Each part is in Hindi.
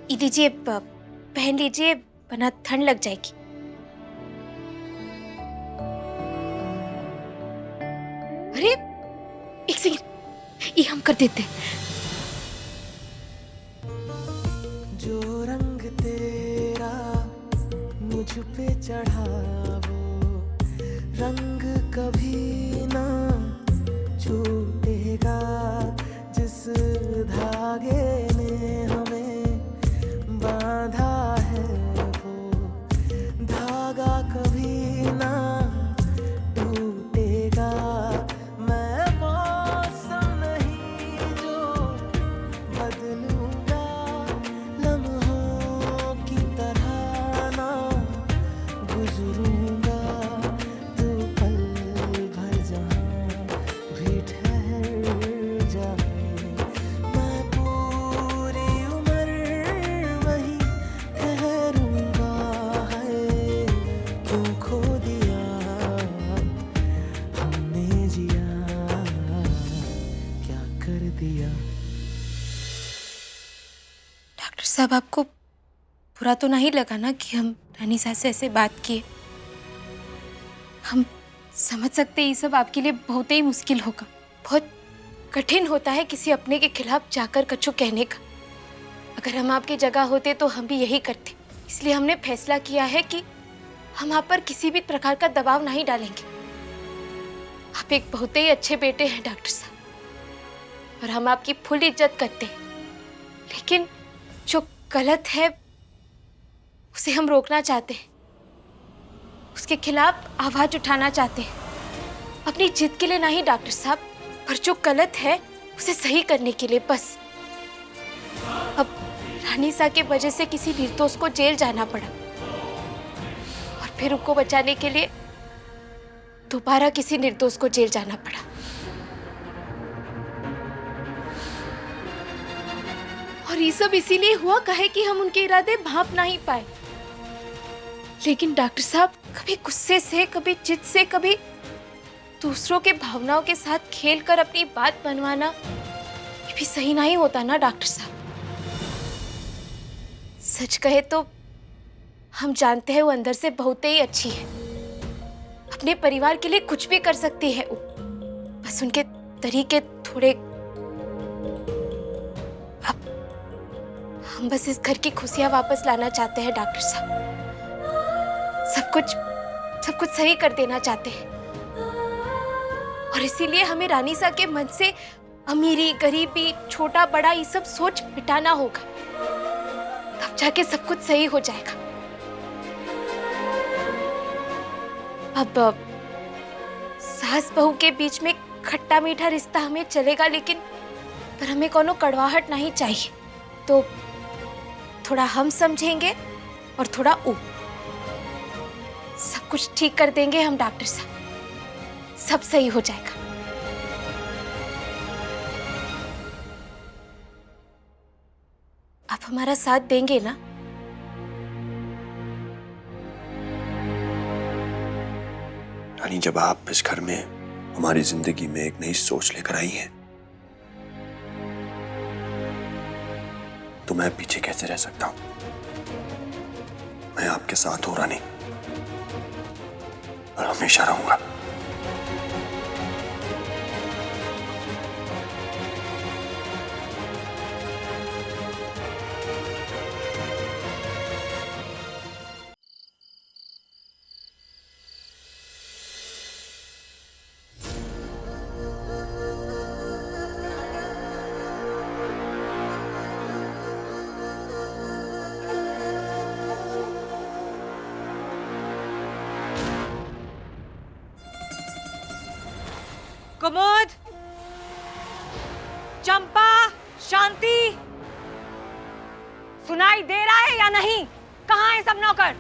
ये लीजिए, पहन लीजिए वरना ठंड लग जाएगी। अरे एक सेकंड, ये हम कर देते हैं। जो रंग तेरा मुझ पे चढ़ा वो रंग कभी ना छूटेगा, जिस धागे ने हमें बांधा है वो धागा कभी ना टूटेगा। मैं मौसम नहीं जो बदलूंगा, लम्हों की तरह ना गुजरूंगा। तू पल भर जहाँ भी ठहर जाए, मैं पूरी उम्र वही ठहरूंगा। है क्यों खो दिया हमने जिया, क्या कर दिया। डॉक्टर साहब, आपको बुरा तो नहीं लगा ना कि हम रानी साहब से ऐसे बात किए? हम समझ सकते हैं ये सब आपके लिए बहुत ही मुश्किल होगा, बहुत कठिन होता है किसी अपने के खिलाफ जाकर कछु कहने का। अगर हम आपकी जगह होते तो हम भी यही करते। इसलिए हमने फैसला किया है कि हम आप पर किसी भी प्रकार का दबाव नहीं डालेंगे। आप एक बहुत ही अच्छे बेटे हैं डॉक्टर साहब, और हम आपकी फुल इज्जत करते हैं। लेकिन जो गलत है उसे हम रोकना चाहते हैं, उसके खिलाफ आवाज उठाना चाहते हैं। अपनी जिद के लिए नहीं डॉक्टर साहब, पर जो गलत है उसे सही करने के लिए बस। अब रानी सा के वजह से किसी निर्दोष को जेल जाना पड़ा, और फिर उनको बचाने के लिए दोबारा किसी निर्दोष को जेल जाना पड़ा। और ये सब इसीलिए हुआ काहे कि हम उनके इरादे भांप नहीं पाए। लेकिन डॉक्टर साहब, कभी गुस्से से, कभी जिद से, कभी दूसरों के भावनाओं के साथ खेलकर अपनी बात मनवाना, ये भी सही नहीं होता ना डॉक्टर साहब। सच कहे तो हम जानते हैं वो अंदर से बहुत ही अच्छी है, अपने परिवार के लिए कुछ भी कर सकती है। बस उनके तरीके थोड़े। अब हम बस इस घर की खुशियां वापस लाना चाहते हैं डॉक्टर साहब। सब कुछ सही कर देना चाहते हैं, और इसीलिए हमें रानी सा के मन से अमीरी, गरीबी, छोटा बड़ा ये सब सोच मिटाना होगा। तब जाके सब कुछ सही हो जाएगा। अब सास बहू के बीच में खट्टा मीठा रिश्ता हमें चलेगा, लेकिन पर हमें कोनो कड़वाहट नहीं चाहिए। तो थोड़ा हम समझेंगे और थोड़ा वो। सब कुछ ठीक कर देंगे हम डॉक्टर साहब, सब सही हो जाएगा। आप हमारा साथ देंगे ना? रानी, जब आप इस घर में हमारी जिंदगी में एक नई सोच लेकर आई हैं, तो मैं पीछे कैसे रह सकता हूं? मैं आपके साथ हूं रानी, और हमेशा रहूंगा। कुमुद, चंपा, शांति, सुनाई दे रहा है या नहीं? कहाँ है सब नौकर?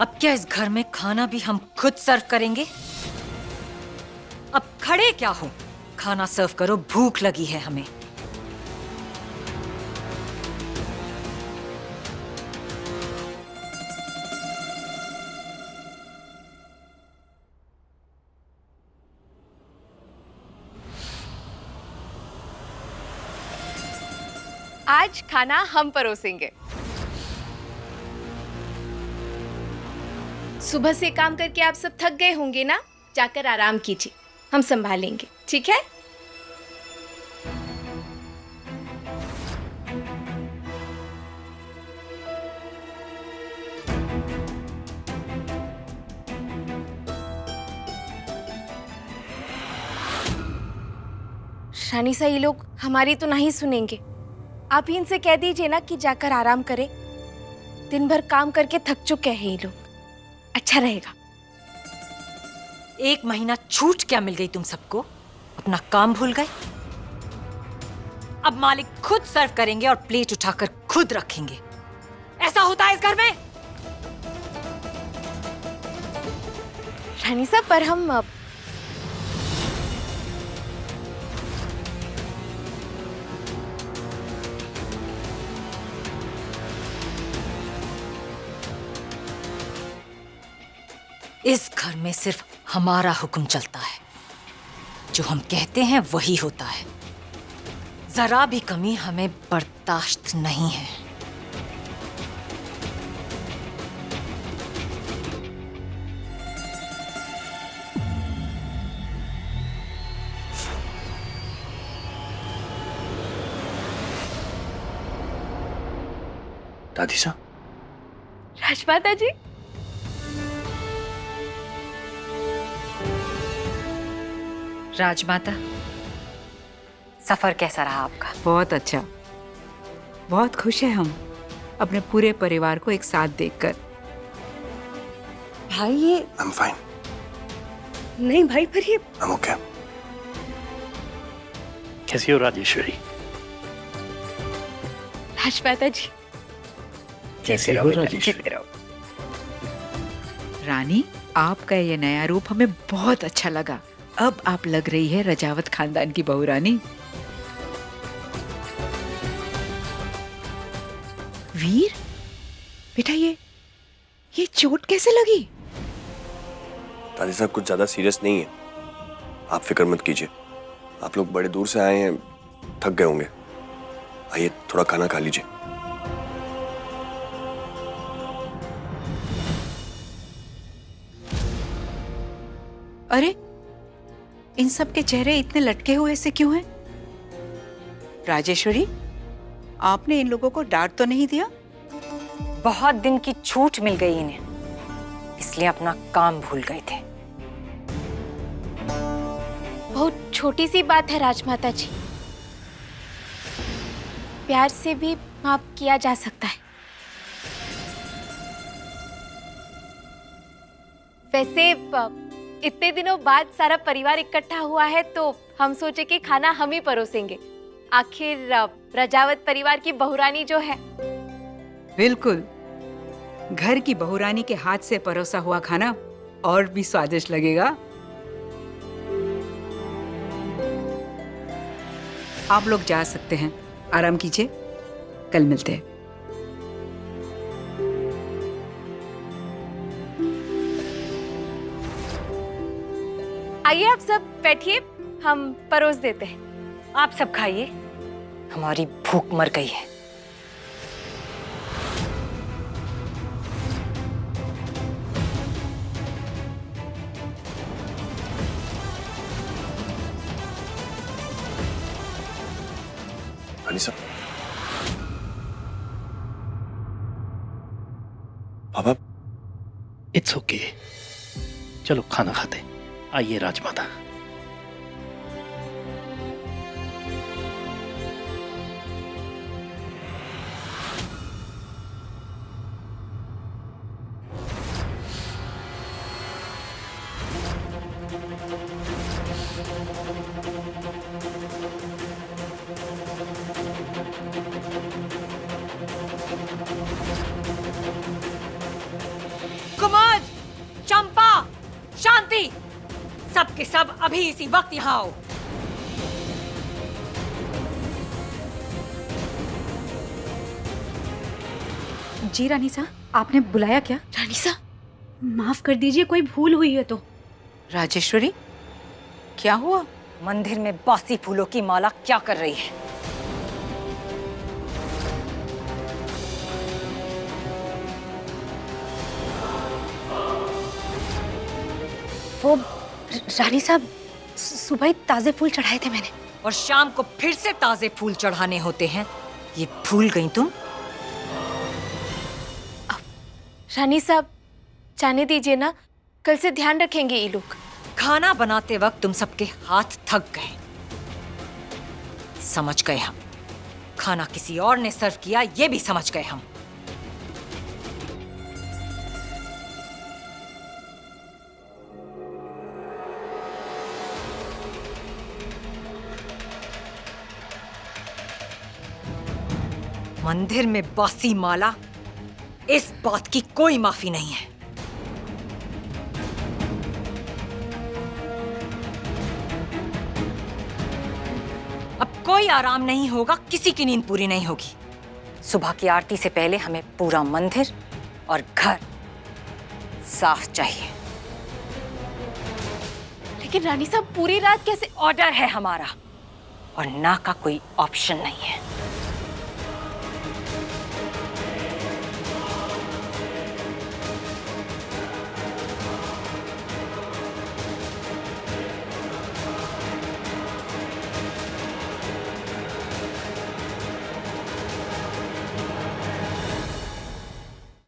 अब क्या इस घर में खाना भी हम खुद सर्व करेंगे? अब खड़े क्या हो? खाना सर्व करो, भूख लगी है हमें। आज खाना हम परोसेंगे। सुबह से काम करके आप सब थक गए होंगे ना, जाकर आराम कीजिए, हम संभालेंगे, ठीक है? शानिसा, ये लोग हमारी तो नहीं सुनेंगे। आप ही इनसे कह दीजिए ना कि जाकर आराम करें। दिन भर काम करके थक चुके हैं ये लोग, अच्छा रहेगा। 1 महीना छूट क्या मिल गई तुम सबको? अपना काम भूल गए? अब मालिक खुद सर्व करेंगे और प्लेट उठाकर खुद रखेंगे। ऐसा होता है इस घर में? शानिसा, पर हम इस घर में सिर्फ हमारा हुक्म चलता है। जो हम कहते हैं वही होता है। जरा भी कमी हमें बर्दाश्त नहीं है। दादी साहब, राजमाता जी, राजमाता, सफर कैसा रहा आपका? बहुत अच्छा, बहुत खुश है हम अपने पूरे परिवार को एक साथ देखकर। भाई ये आई एम फाइन, नहीं भाई, पर ये आई एम ओके। कैसी हो राजेश्वरी? राजमाता जी, कैसे हो राजेश्वरी? रानी, आपका ये नया रूप हमें बहुत अच्छा लगा। अब आप लग रही है रजावत खानदान की बहू रानी। वीर बेटा, ये चोट कैसे लगी? दादी साहब, कुछ ज्यादा सीरियस नहीं है, आप फिक्र मत कीजिए। आप लोग बड़े दूर से आए हैं, थक गए होंगे। आइए थोड़ा खाना खा लीजिए। अरे, इन सब के चेहरे इतने लटके हुए से क्यों हैं? राजेश्वरी, आपने इन लोगों को डांट तो नहीं दिया? बहुत दिन की छूट मिल गई इन्हें, इसलिए अपना काम भूल गए थे। बहुत छोटी सी बात है राजमाता जी, प्यार से भी माफ किया जा सकता है। वैसे इतने दिनों बाद सारा परिवार इकट्ठा हुआ है, तो हम सोचे कि खाना हम ही परोसेंगे। आखिर रजावत परिवार की बहुरानी जो है। बिल्कुल, घर की बहुरानी के हाथ से परोसा हुआ खाना और भी स्वादिष्ट लगेगा। आप लोग जा सकते हैं, आराम कीजिए, कल मिलते हैं। आइए आप सब बैठिए, हम परोस देते हैं। आप सब खाइए, हमारी भूख मर गई है। रानी साहब, पापा, इट्स ओके, चलो खाना खाते। आइए राजमाता। कुमुद, चंपा, शांति, सब के सब अभी इसी वक्त यहाँ आओ। जी रानी साहब, आपने बुलाया क्या? रानीसा, माफ कर दीजिए, कोई भूल हुई है तो। राजेश्वरी, क्या हुआ? मंदिर में बासी फूलों की माला क्या कर रही है? वो रानी साहब सुबह ही ताजे फूल चढ़ाए थे मैंने। और शाम को फिर से ताजे फूल चढ़ाने होते हैं, ये भूल गई तुम? रानी साहब जाने दीजिए ना, कल से ध्यान रखेंगे ये लोग। खाना बनाते वक्त तुम सबके हाथ थक गए, समझ गए हम। खाना किसी और ने सर्व किया, ये भी समझ गए हम। मंदिर में बासी माला, इस बात की कोई माफी नहीं है। अब कोई आराम नहीं होगा, किसी की नींद पूरी नहीं होगी। सुबह की आरती से पहले हमें पूरा मंदिर और घर साफ चाहिए। लेकिन रानी साहब पूरी रात कैसे? ऑर्डर है हमारा, और ना का कोई ऑप्शन नहीं है।